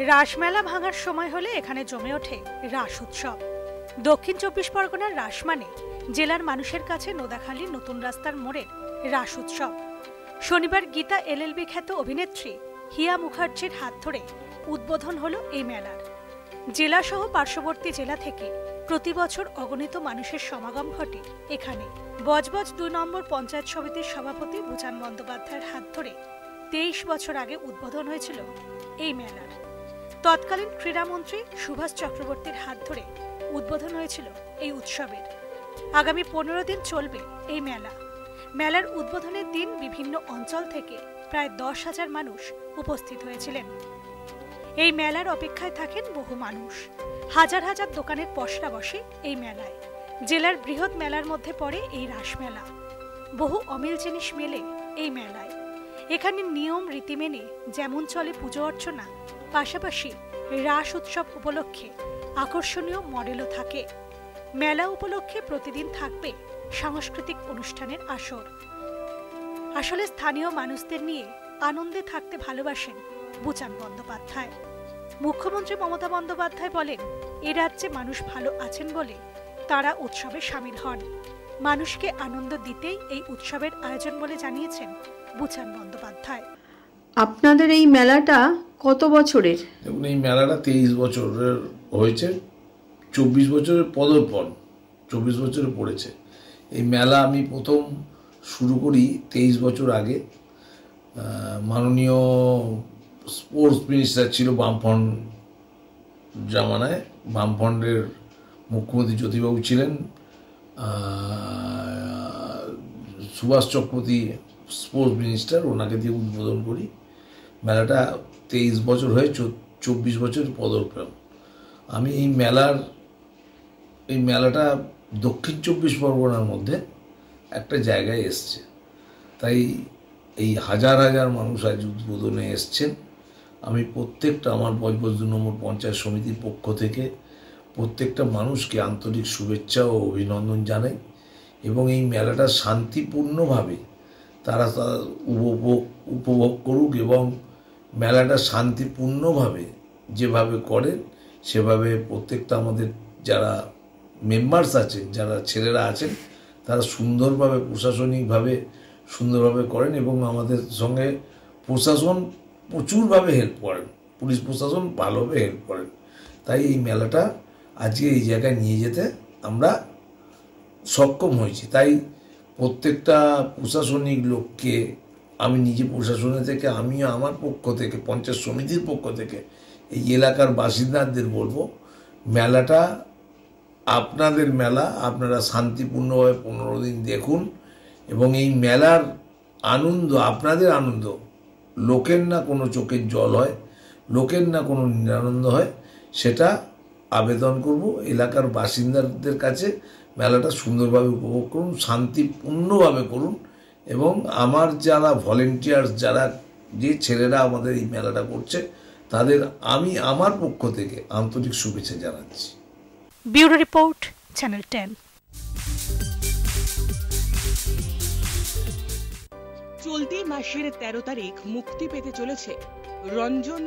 রাসমেলা ভাঙার সময় হলে এখানে জমে ওঠে রাস উৎসব। দক্ষিণ ২৪ পরগনার রাস মানে জেলার মানুষের কাছে নোদাখালী নতুন রাস্তার মোড়ের রাস উৎসব। শনিবার গীতা এলএলবি খ্যাত অভিনেত্রী হিয়া মুখার্জির হাত ধরে উদ্বোধন হলো এই মেলার। জেলাসহ পার্শ্ববর্তী জেলা থেকে প্রতি বছর অগণিত মানুষের সমাগম ঘটে এখানে। বজবজ ২ নম্বর পঞ্চায়েত সমিতির সভাপতি বুচান বন্দ্যোপাধ্যায়ের হাত ধরে ২৩ বছর আগে উদ্বোধন হয়েছিল এই মেলার। তৎকালীন ক্রীড়ামন্ত্রী সুভাষ চক্রবর্তীর হাত ধরে উদ্বোধন হয়েছিল এই উৎসবের। আগামী ১৫ দিন চলবে এই মেলা। মেলার উদ্বোধনের দিন বিভিন্ন অঞ্চল থেকে প্রায় ১০,০০০ মানুষ উপস্থিত হয়েছিলেন। এই মেলার অপেক্ষায় থাকেন বহু মানুষ। হাজার হাজার দোকানের পসরা বসে এই মেলায়। জেলার বৃহৎ মেলার মধ্যে পড়ে এই রাসমেলা। বহু অমিল জিনিস মেলে এই মেলায়। এখানে নিয়ম রীতি মেনে যেমন চলে পুজো অর্চনা, পাশাপাশি রাস উৎসব উপলক্ষে আকর্ষণীয় মডেলও থাকে। মেলা উপলক্ষে প্রতিদিন থাকবে সাংস্কৃতিক অনুষ্ঠানের আসর। আসলে স্থানীয় মানুষদের নিয়ে আনন্দে থাকতে ভালোবাসেন বুচান বন্দ্যোপাধ্যায়। মুখ্যমন্ত্রী মমতা বন্দ্যোপাধ্যায় বলেন, এ রাজ্যে মানুষ ভালো আছেন বলে তারা উৎসবে সামিল হন। মানুষকে আনন্দ দিতেই এই উৎসবের আয়োজন বলে জানিয়েছেন বুচান বন্দ্যোপাধ্যায়। আপনাদের এই মেলাটা কত বছরের? দেখুন, এই মেলাটা ২৩ বছরের হয়েছে। ২৪ বছরের পদার্পণ, ২৪ বছরে পড়েছে এই মেলা। আমি প্রথম শুরু করি ২৩ বছর আগে। মাননীয় স্পোর্টস মিনিস্টার ছিল বামফ্রন্ট জামানায়। বামফ্রন্টের মুখ্যমন্ত্রী জ্যোতিবাবু ছিলেন। সুভাষ চক্রবর্তী স্পোর্টস মিনিস্টার, ওনাকে দিয়ে উদ্বোধন করি। মেলাটা ২৩ বছর হয়ে ২৪ বছরের পদার্পণ। আমি এই মেলাটা দক্ষিণ ২৪ পরগনার মধ্যে একটা জায়গায় এসছে, তাই এই হাজার হাজার মানুষ আজ উদ্বোধনে এসছেন। আমি প্রত্যেকটা আমার বজবজ ২ নম্বর পঞ্চায়েত সমিতির পক্ষ থেকে প্রত্যেকটা মানুষকে আন্তরিক শুভেচ্ছা ও অভিনন্দন জানাই। এবং এই মেলাটা শান্তিপূর্ণভাবে তারা উপভোগ করুক এবং মেলাটা শান্তিপূর্ণভাবে যেভাবে করেন সেভাবে প্রত্যেকটা আমাদের যারা মেম্বার্স আছেন, যারা ছেলেরা আছেন, তারা সুন্দরভাবে প্রশাসনিকভাবে সুন্দরভাবে করেন এবং আমাদের সঙ্গে প্রশাসন প্রচুরভাবে হেল্প করেন। পুলিশ প্রশাসন ভালোভাবে হেল্প করেন। তাই এই মেলাটা আজকে এই জায়গায় নিয়ে যেতে আমরা সক্ষম হয়েছি। তাই প্রত্যেকটা প্রশাসনিক লোককে আমি নিজে প্রশাসনে থেকে, আমি আমার পক্ষ থেকে, পঞ্চায়েত সমিতির পক্ষ থেকে এই এলাকার বাসিন্দাদের বলবো, মেলাটা আপনাদের মেলা, আপনারা শান্তিপূর্ণভাবে ১৫ দিন দেখুন এবং এই মেলার আনন্দ, আপনাদের আনন্দ, লোকের না কোনো চোখের জল হয়, লোকের না কোনো নিরানন্দ হয়, সেটা আবেদন করব এলাকার বাসিন্দাদের কাছে। মেলাটা সুন্দরভাবে উপভোগ করুন, শান্তিপূর্ণভাবে করুন এবং আমার যারা ভলেন্টিয়ার্স, যারা যে ছেলেরা আমাদের এই মেলাটা করছে, তাদের আমি আমার পক্ষ থেকে আন্তরিক শুভেচ্ছা জানাচ্ছি। Bureau report, channel 10। চলতি মাসের ১৩ তারিখ মুক্তি পেতে চলেছে রঞ্জন